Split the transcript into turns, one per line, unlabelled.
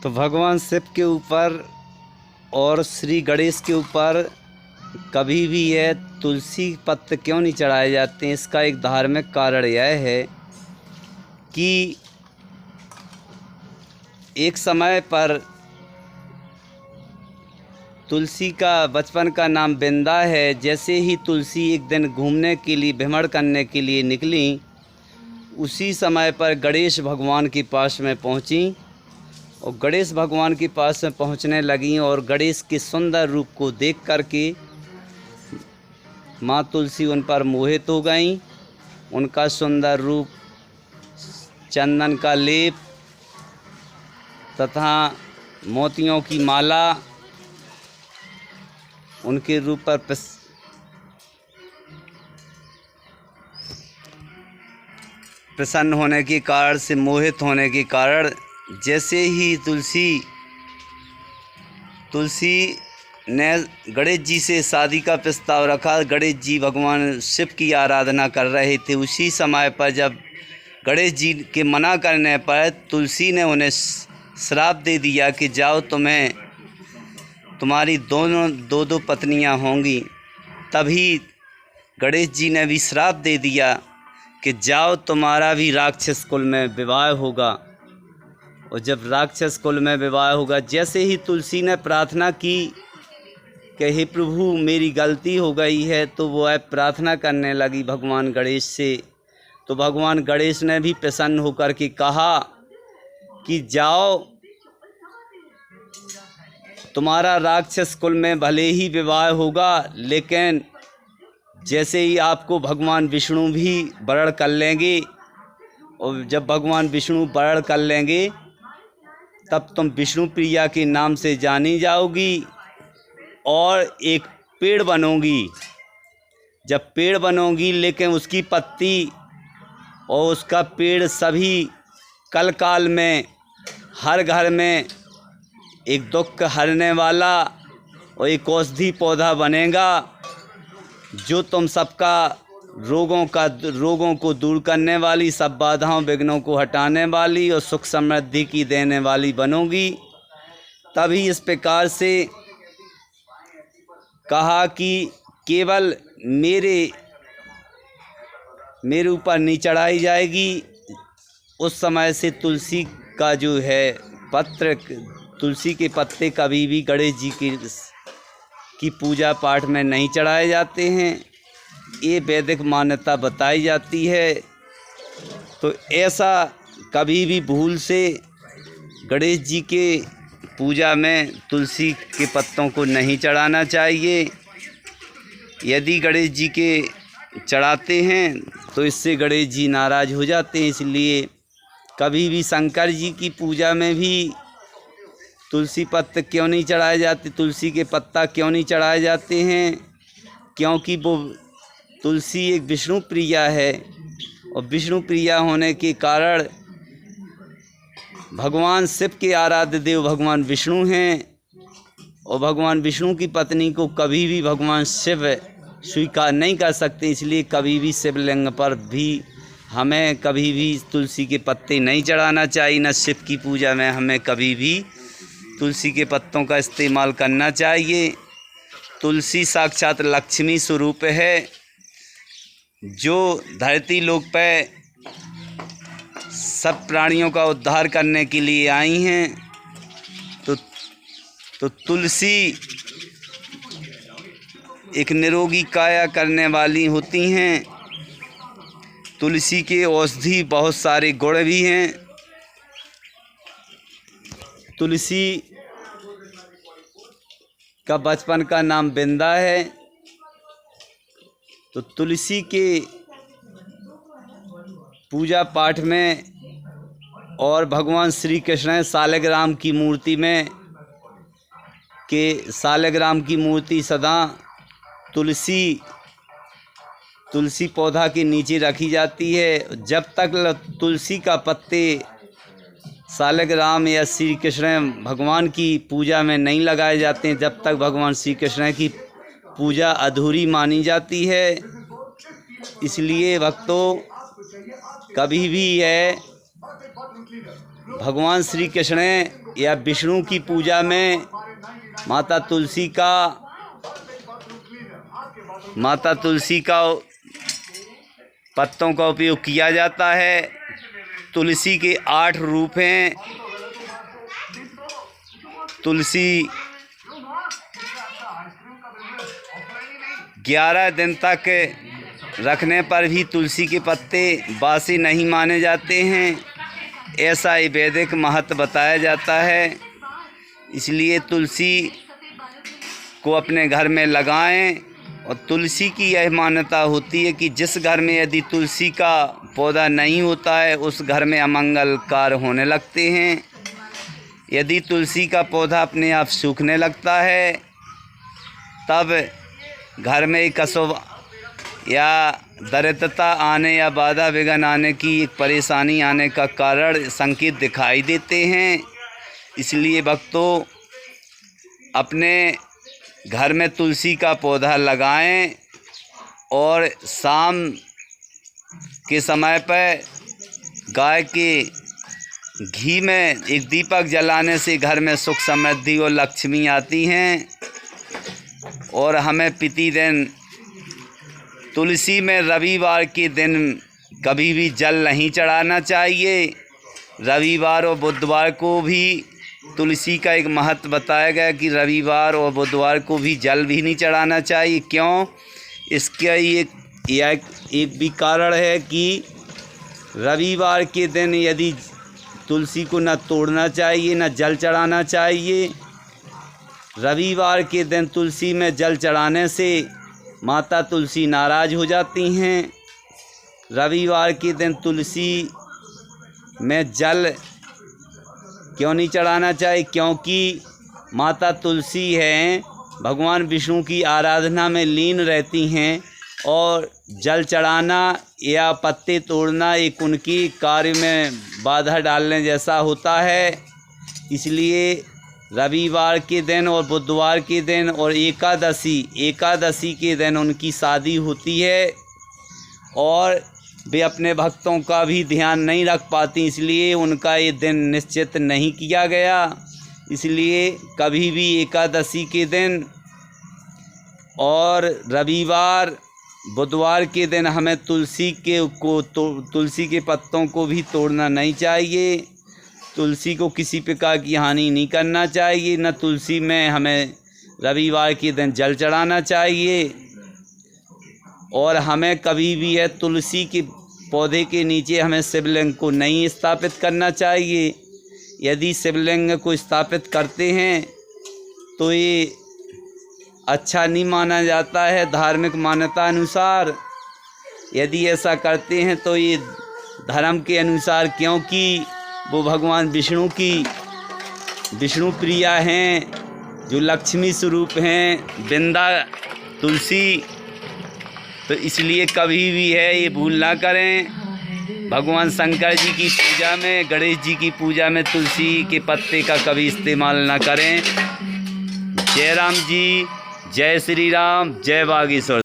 तो भगवान शिव के ऊपर और श्री गणेश के ऊपर कभी भी यह तुलसी पत्र क्यों नहीं चढ़ाए जाते हैं? इसका एक धार्मिक कारण यह है कि एक समय पर तुलसी का बचपन का नाम बिंदा है। जैसे ही तुलसी एक दिन घूमने के लिए भ्रमण करने के लिए निकली, उसी समय पर गणेश भगवान के पास में पहुंची और गणेश भगवान के पास में पहुंचने लगी और गणेश के सुंदर रूप को देख करके माँ तुलसी उन पर मोहित हो गईं। उनका सुंदर रूप, चंदन का लेप तथा मोतियों की माला उनके रूप पर प्रसन्न होने के कारण से, मोहित होने के कारण, जैसे ही तुलसी ने गणेश जी से शादी का प्रस्ताव रखा। गणेश जी भगवान शिव की आराधना कर रहे थे। उसी समय पर जब गणेश जी के मना करने पर तुलसी ने उन्हें श्राप दे दिया कि जाओ, तुम्हारी दो पत्नियां होंगी। तभी गणेश जी ने भी श्राप दे दिया कि जाओ, तुम्हारा भी राक्षस कुल में विवाह होगा। और जब राक्षस कुल में विवाह होगा, जैसे ही तुलसी ने प्रार्थना की कि हे प्रभु मेरी गलती हो गई है, तो वो प्रार्थना करने लगी भगवान गणेश से। तो भगवान गणेश ने भी प्रसन्न होकर के कहा कि जाओ, तुम्हारा राक्षस कुल में भले ही विवाह होगा, लेकिन जैसे ही आपको भगवान विष्णु भी वरण कर लेंगे, और जब भगवान विष्णु वरण कर लेंगे तब तुम विष्णु प्रिया के नाम से जानी जाओगी और एक पेड़ बनोगी। जब पेड़ बनोगी, लेकिन उसकी पत्ती और उसका पेड़ सभी कल काल में हर घर में एक दुख हरने वाला और एक औषधि पौधा बनेगा, जो तुम सबका रोगों को दूर करने वाली, सब बाधाओं विघ्नों को हटाने वाली और सुख समृद्धि की देने वाली बनोगी। तभी इस प्रकार से कहा कि केवल मेरे ऊपर नहीं चढ़ाई जाएगी। उस समय से तुलसी का जो है पत्र, तुलसी के पत्ते कभी भी गणेश जी की पूजा पाठ में नहीं चढ़ाए जाते हैं। ये वैदिक मान्यता बताई जाती है। तो ऐसा कभी भी भूल से गणेश जी के पूजा में तुलसी के पत्तों को नहीं चढ़ाना चाहिए। यदि गणेश जी के चढ़ाते हैं तो इससे गणेश जी नाराज़ हो जाते हैं। इसलिए कभी भी शंकर जी की पूजा में भी तुलसी पत्ते क्यों नहीं चढ़ाए जाते, तुलसी के पत्ता क्यों नहीं चढ़ाए जाते हैं? क्योंकि वो तुलसी एक विष्णु प्रिया है और विष्णु प्रिया होने के कारण भगवान शिव के आराध्य देव भगवान विष्णु हैं और भगवान विष्णु की पत्नी को कभी भी भगवान शिव स्वीकार नहीं कर सकते। इसलिए कभी भी शिवलिंग पर भी हमें कभी भी तुलसी के पत्ते नहीं चढ़ाना चाहिए। न शिव की पूजा में हमें कभी भी तुलसी के पत्तों का इस्तेमाल करना चाहिए। तुलसी साक्षात लक्ष्मी स्वरूप है, जो धरती लोक पे सब प्राणियों का उद्धार करने के लिए आई हैं। तो तुलसी एक निरोगी काया करने वाली होती हैं। तुलसी के औषधि बहुत सारे गुण भी हैं। तुलसी का बचपन का नाम बिंदा है। तो तुलसी के पूजा पाठ में और भगवान श्री कृष्ण शालिग्राम की मूर्ति में शालिग्राम की मूर्ति सदा तुलसी पौधा के नीचे रखी जाती है। जब तक तुलसी का पत्ते शालिग्राम या श्री कृष्ण भगवान की पूजा में नहीं लगाए जाते हैं, जब तक भगवान श्री कृष्ण की पूजा अधूरी मानी जाती है। इसलिए भक्तों, कभी भी भगवान श्री कृष्ण या विष्णु की पूजा में माता तुलसी का पत्तों का उपयोग किया जाता है। तुलसी के 8 रूप हैं। तुलसी 11 दिन तक रखने पर भी तुलसी के पत्ते बासी नहीं माने जाते हैं, ऐसा ही वैदिक महत्व बताया जाता है। इसलिए तुलसी को अपने घर में लगाएं। और तुलसी की यह मान्यता होती है कि जिस घर में यदि तुलसी का पौधा नहीं होता है उस घर में अमंगल कार्य होने लगते हैं। यदि तुलसी का पौधा अपने आप सूखने लगता है तब घर में एक अशुभ या दरिद्रता आने या बाधा विघ्न आने की एक परेशानी आने का कारण संकेत दिखाई देते हैं। इसलिए भक्तों अपने घर में तुलसी का पौधा लगाएं और शाम के समय पर गाय के घी में एक दीपक जलाने से घर में सुख समृद्धि और लक्ष्मी आती हैं। और हमें प्रतिदिन तुलसी में रविवार के दिन कभी भी जल नहीं चढ़ाना चाहिए। रविवार और बुधवार को भी तुलसी का एक महत्व बताया गया कि रविवार और बुधवार को भी जल भी नहीं चढ़ाना चाहिए। क्यों? इसका एक भी कारण है कि रविवार के दिन यदि तुलसी को न तोड़ना चाहिए न जल चढ़ाना चाहिए। रविवार के दिन तुलसी में जल चढ़ाने से माता तुलसी नाराज़ हो जाती हैं। रविवार के दिन तुलसी में जल क्यों नहीं चढ़ाना चाहिए? क्योंकि माता तुलसी हैं भगवान विष्णु की आराधना में लीन रहती हैं और जल चढ़ाना या पत्ते तोड़ना एक उनकी कार्य में बाधा डालने जैसा होता है। इसलिए रविवार के दिन और बुधवार के दिन और एकादशी के दिन उनकी शादी होती है और वे अपने भक्तों का भी ध्यान नहीं रख पाती, इसलिए उनका ये दिन निश्चित नहीं किया गया। इसलिए कभी भी एकादशी के दिन और रविवार बुधवार के दिन हमें तुलसी के पत्तों को भी तोड़ना नहीं चाहिए। तुलसी को किसी प्रकार की हानि नहीं करना चाहिए। न तुलसी में हमें रविवार के दिन जल चढ़ाना चाहिए। और हमें कभी भी है तुलसी के पौधे के नीचे हमें शिवलिंग को नहीं स्थापित करना चाहिए। यदि शिवलिंग को स्थापित करते हैं तो ये अच्छा नहीं माना जाता है धार्मिक मान्यता अनुसार। यदि ऐसा करते हैं तो ये धर्म के अनुसार, क्योंकि वो भगवान विष्णु प्रिया हैं जो लक्ष्मी स्वरूप हैं बिंदा तुलसी। तो इसलिए कभी भी है ये भूल ना करें। भगवान शंकर जी की पूजा में, गणेश जी की पूजा में तुलसी के पत्ते का कभी इस्तेमाल ना करें। जय राम जी, जय श्री राम, जय बागेश्वर।